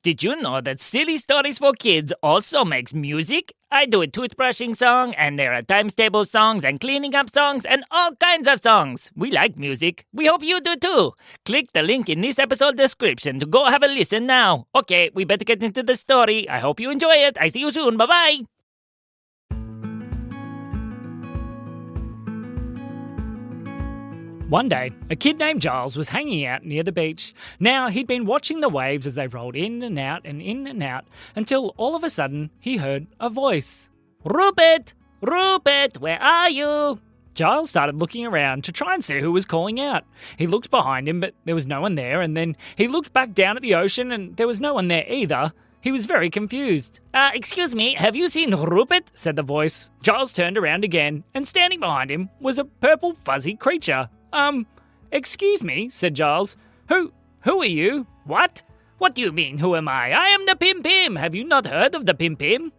Did you know that Silly Stories for Kids also makes music? I do a toothbrushing song, and there are times table songs and cleaning up songs and all kinds of songs. We like music. We hope you do too. Click the link in this episode description to go have a listen now. Okay, we better get into the story. I hope you enjoy it. I see you soon. Bye-bye. One day, a kid named Giles was hanging out near the beach. Now, he'd been watching the waves as they rolled in and out until all of a sudden he heard a voice. Rupert! Rupert, where are you? Giles started looking around to try and see who was calling out. He looked behind him, but there was no one there, and then he looked back down at the ocean and there was no one there either. He was very confused. Excuse me, have you seen Rupert? Said the voice. Giles turned around again, and standing behind him was a purple fuzzy creature. Excuse me, said Giles. Who are you? What? What do you mean, who am I? I am the Pim Pim. Have you not heard of the Pim Pim?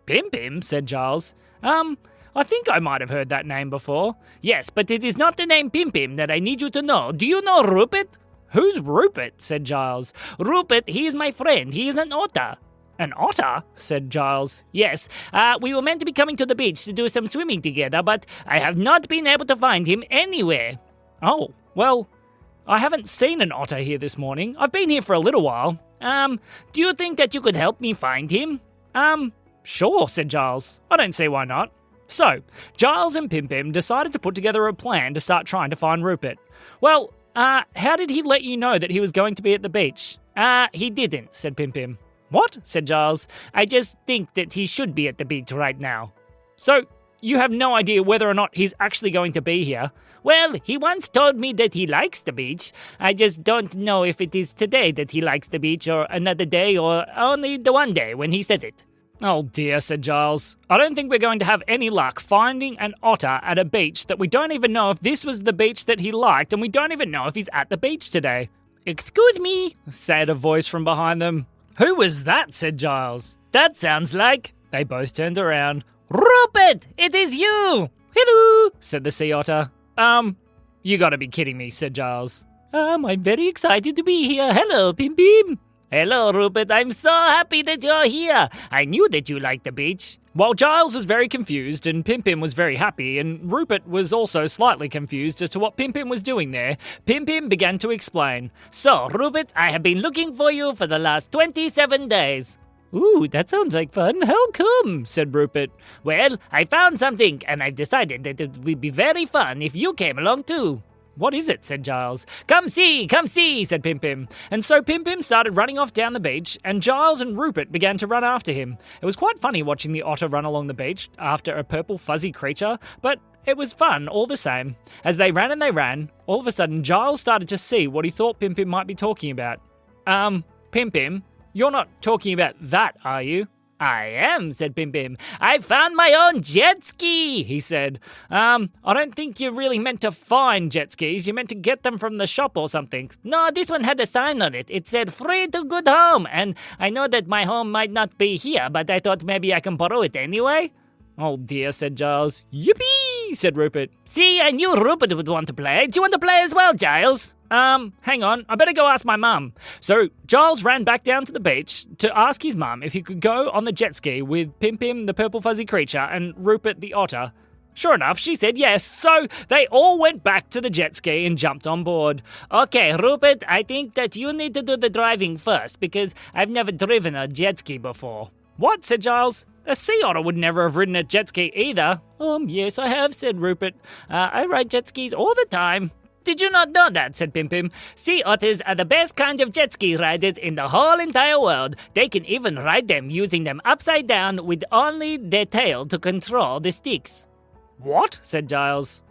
Pim Pim, said Giles. I think I might have heard that name before. Yes, but it is not the name Pim Pim that I need you to know. Do you know Rupert? Who's Rupert? Said Giles. Rupert, he is my friend. He is an otter. An otter? Said Giles. Yes, we were meant to be coming to the beach to do some swimming together, but I have not been able to find him anywhere. Oh, well, I haven't seen an otter here this morning. I've been here for a little while. Do you think that you could help me find him? Sure, said Giles. I don't see why not. So, Giles and Pim Pim decided to put together a plan to start trying to find Rupert. Well, how did he let you know that he was going to be at the beach? He didn't, said Pim Pim. What? Said Giles. I just think that he should be at the beach right now. So, you have no idea whether or not he's actually going to be here? Well, he once told me that he likes the beach. I just don't know if it is today that he likes the beach or another day or only the one day when he said it. Oh dear, said Giles. I don't think we're going to have any luck finding an otter at a beach that we don't even know if this was the beach that he liked, and we don't even know if he's at the beach today. Excuse me, said a voice from behind them. Who was that? Said Giles. That sounds like... They both turned around. Rupert, it is you! Hello, said the sea otter. You gotta be kidding me, said Giles. I'm very excited to be here. Hello, Pim Pim. Hello, Rupert. I'm so happy that you're here. I knew that you liked the beach. While Giles was very confused and Pim Pim was very happy, and Rupert was also slightly confused as to what Pim Pim was doing there, Pim Pim began to explain. So, Rupert, I have been looking for you for the last 27 days. Ooh, that sounds like fun. How come? Said Rupert. Well, I found something, and I've decided that it would be very fun if you came along too. What is it? Said Giles. Come see, said Pim Pim. And so Pim Pim started running off down the beach, and Giles and Rupert began to run after him. It was quite funny watching the otter run along the beach after a purple fuzzy creature, but it was fun all the same. As they ran, all of a sudden Giles started to see what he thought Pim Pim might be talking about. Pim Pim, you're not talking about that, are you? I am, said Pim Pim. I found my own jet ski, he said. I don't think you really meant to find jet skis. You meant to get them from the shop or something. No, this one had a sign on it. It said, free to good home. And I know that my home might not be here, but I thought maybe I can borrow it anyway. Oh dear, said Giles. Yippee, said Rupert. See, I knew Rupert would want to play. Do you want to play as well, Giles? Hang on. I better go ask my mum. So Giles ran back down to the beach to ask his mum if he could go on the jet ski with Pim Pim, the purple fuzzy creature, and Rupert the otter. Sure enough, she said yes, so they all went back to the jet ski and jumped on board. Okay, Rupert, I think that you need to do the driving first, because I've never driven a jet ski before. What? Said Giles. A sea otter would never have ridden a jet ski either. Yes, I have, said Rupert. I ride jet skis all the time. Did you not know that? Said Pim Pim. Sea otters are the best kind of jet ski riders in the whole entire world. They can even ride them using them upside down with only their tail to control the sticks. What? Said Giles.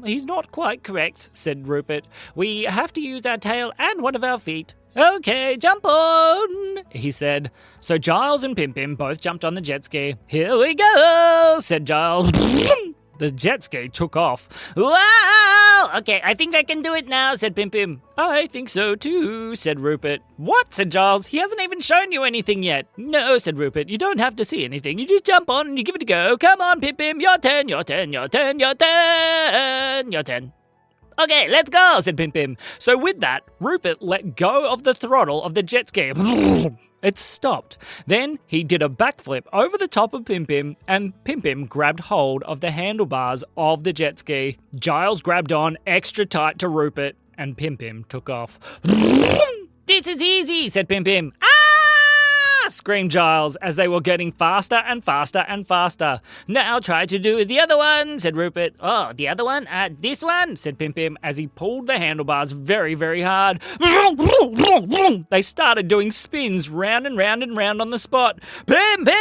He's not quite correct, said Rupert. We have to use our tail and one of our feet. Okay, jump on, he said. So Giles and Pim Pim both jumped on the jet ski. Here we go, said Giles. The jet ski took off. Wow! Okay, I think I can do it now, said Pim Pim. I think so too, said Rupert. What? Said Giles. He hasn't even shown you anything yet. No, said Rupert. You don't have to see anything. You just jump on and you give it a go. Come on, Pim Pim. Your turn, your turn, your turn, your turn, your turn. Okay, let's go, said Pim Pim. So with that, Rupert let go of the throttle of the jet ski. It stopped. Then he did a backflip over the top of Pim Pim, and Pim Pim grabbed hold of the handlebars of the jet ski. Giles grabbed on extra tight to Rupert, and Pim Pim took off. This is easy, said Pim Pim. Ah! Screamed Giles as they were getting faster and faster and faster. Now try to do the other one, said Rupert. Oh, the other one? This one, said Pim Pim as he pulled the handlebars very, very hard. They started doing spins round and round and round on the spot. Pim Pim,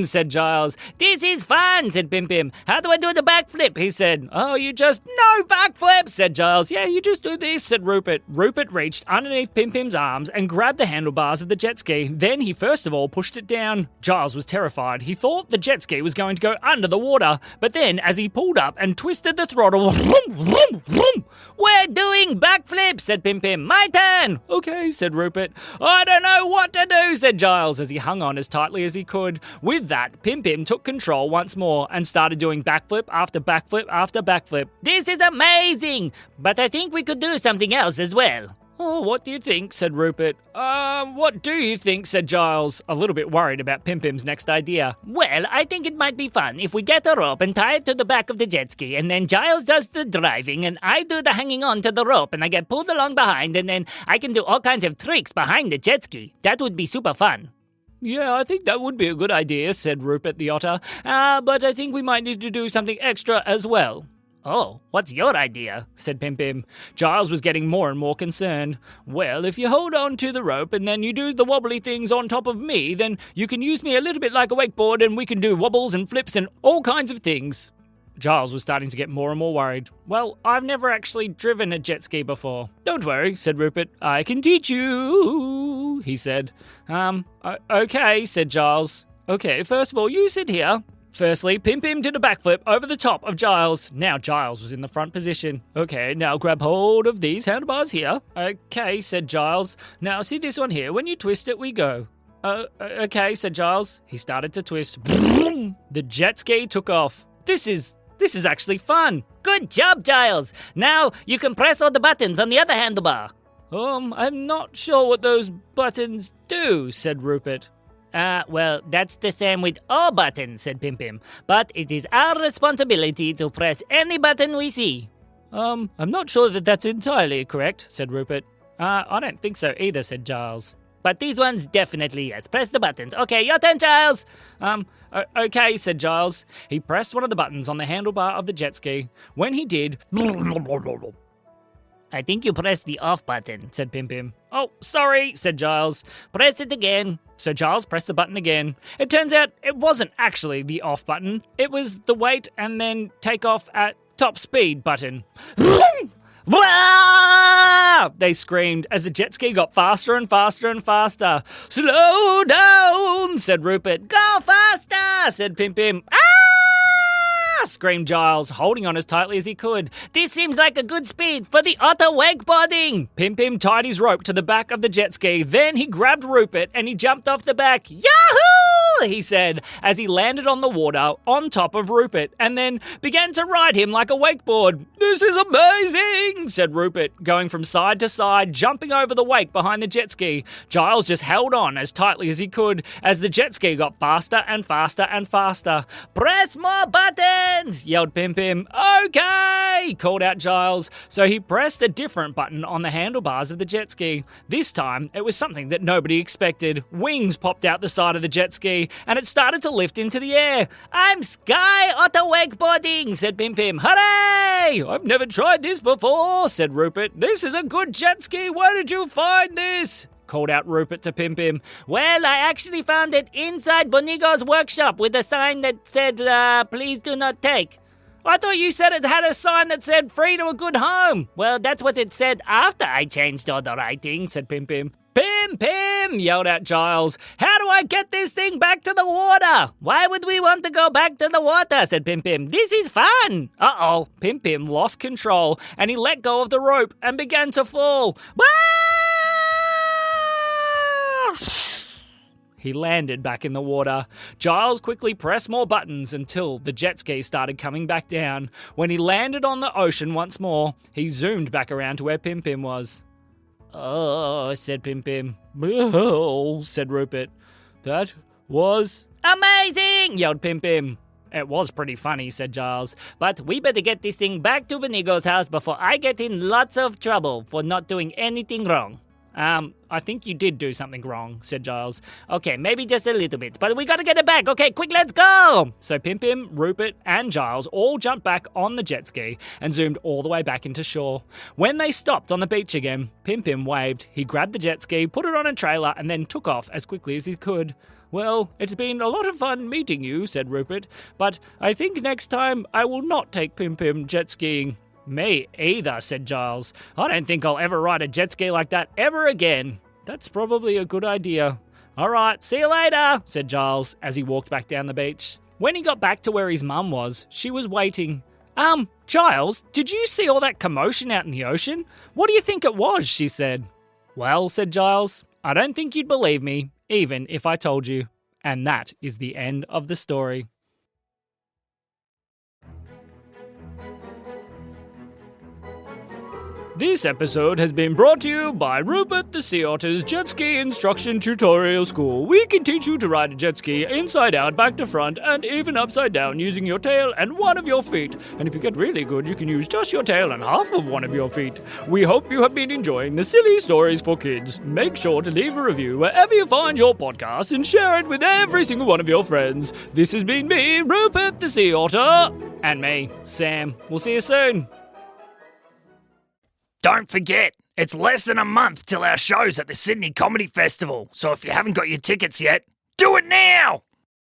said Giles. This is fun, said Pim Pim. How do I do the backflip? He said. Oh, you just... No backflip, said Giles. Yeah, you just do this, said Rupert. Rupert reached underneath Pim Pim's arms and grabbed the handlebars of the jet ski. Then he first of all pushed it down. Giles was terrified. He thought the jet ski was going to go under the water, but then as he pulled up and twisted the throttle, we're doing backflips, said Pim Pim. My turn. Okay, said Rupert. I don't know what to do, said Giles as he hung on as tightly as he could. With that, Pim Pim took control once more and started doing backflip after backflip after backflip. This is amazing, but I think we could do something else as well. Oh, what do you think? Said Rupert. What do you think? Said Giles, a little bit worried about Pim Pim's next idea. Well, I think it might be fun if we get a rope and tie it to the back of the jet ski, and then Giles does the driving, and I do the hanging on to the rope, and I get pulled along behind, and then I can do all kinds of tricks behind the jet ski. That would be super fun. Yeah, I think that would be a good idea, said Rupert the otter. But I think we might need to do something extra as well. Oh, what's your idea? Said Pim Pim. Giles was getting more and more concerned. Well, if you hold on to the rope and then you do the wobbly things on top of me, then you can use me a little bit like a wakeboard and we can do wobbles and flips and all kinds of things. Giles was starting to get more and more worried. Well, I've never actually driven a jet ski before. Don't worry, said Rupert. I can teach you, he said. Okay, said Giles. Okay, first of all, you sit here. Firstly, Pim Pim did a backflip over the top of Giles. Now Giles was in the front position. Okay, now grab hold of these handlebars here. Okay, said Giles. Now see this one here. When you twist it, we go. Okay, said Giles. He started to twist. The jet ski took off. This is actually fun. Good job, Giles. Now you can press all the buttons on the other handlebar. I'm not sure what those buttons do, said Rupert. Well, that's the same with all buttons, said Pim Pim. But it is our responsibility to press any button we see. I'm not sure that that's entirely correct, said Rupert. I don't think so either, said Giles. But these ones definitely, yes. Press the buttons. Okay, your turn, Giles. Okay, said Giles. He pressed one of the buttons on the handlebar of the jet ski. When he did... I think you pressed the off button, said Pim Pim. Oh, sorry, said Giles. Press it again. So Giles pressed the button again. It turns out it wasn't actually the off button. It was the wait and then take off at top speed button. They screamed as the jet ski got faster and faster and faster. Slow down, said Rupert. Go faster, said Pim Pim. Screamed Giles, holding on as tightly as he could. This seems like a good speed for the otter wakeboarding. Pim Pim tied his rope to the back of the jet ski. Then he grabbed Rupert and he jumped off the back. Yahoo! He said, as he landed on the water on top of Rupert and then began to ride him like a wakeboard. This is amazing, said Rupert, going from side to side, jumping over the wake behind the jet ski. Giles just held on as tightly as he could as the jet ski got faster and faster and faster. Press more buttons, yelled Pim Pim. Okay, called out Giles. So he pressed a different button on the handlebars of the jet ski. This time, it was something that nobody expected. Wings popped out the side of the jet ski and it started to lift into the air. I'm Sky Otter wakeboarding, said Pim Pim. Hooray! I've never tried this before, said Rupert. This is a good jet ski. Where did you find this? Called out Rupert to Pim Pim. Well, I actually found it inside Bonigo's workshop with a sign that said, please do not take. I thought you said it had a sign that said free to a good home. Well, that's what it said after I changed all the writing, said Pim Pim. Pim Pim, yelled out Giles. How do I get this thing back to the water? Why would we want to go back to the water, said Pim Pim. This is fun. Uh-oh, Pim Pim lost control and he let go of the rope and began to fall. he landed back in the water. Giles quickly pressed more buttons until the jet ski started coming back down. When he landed on the ocean once more, he zoomed back around to where Pim Pim was. Oh, said Pim Pim. "Oh," said Rupert. "That was Amazing, yelled Pim Pim. It was pretty funny," said Giles. But we better get this thing back to Benigo's house before I get in lots of trouble for not doing anything wrong. I think you did do something wrong," said Giles. Okay, maybe just a little bit, but we gotta get it back. Okay, quick, let's go! So Pim Pim, Rupert, and Giles all jumped back on the jet ski and zoomed all the way back into shore. When they stopped on the beach again, Pim Pim waved. He grabbed the jet ski, put it on a trailer, and then took off as quickly as he could. "Well, it's been a lot of fun meeting you," said Rupert, "but I think next time I will not take Pim Pim jet skiing." "Me either," said Giles. "I don't think I'll ever ride a jet ski like that ever again." "That's probably a good idea." "All right, see you later," said Giles as he walked back down the beach. When he got back to where his mum was, she was waiting. Giles, did you see all that commotion out in the ocean? What do you think it was?" she said. "Well," said Giles, "I don't think you'd believe me, even if I told you." And that is the end of the story. This episode has been brought to you by Rupert the Sea Otter's Jet Ski Instruction Tutorial School. We can teach you to ride a jet ski inside out, back to front, and even upside down using your tail and one of your feet. And if you get really good, you can use just your tail and half of one of your feet. We hope you have been enjoying the silly stories for kids. Make sure to leave a review wherever you find your podcast and share it with every single one of your friends. This has been me, Rupert the Sea Otter, and me, Sam. We'll see you soon. Don't forget, it's less than a month till our show's at the Sydney Comedy Festival, so if you haven't got your tickets yet, do it now!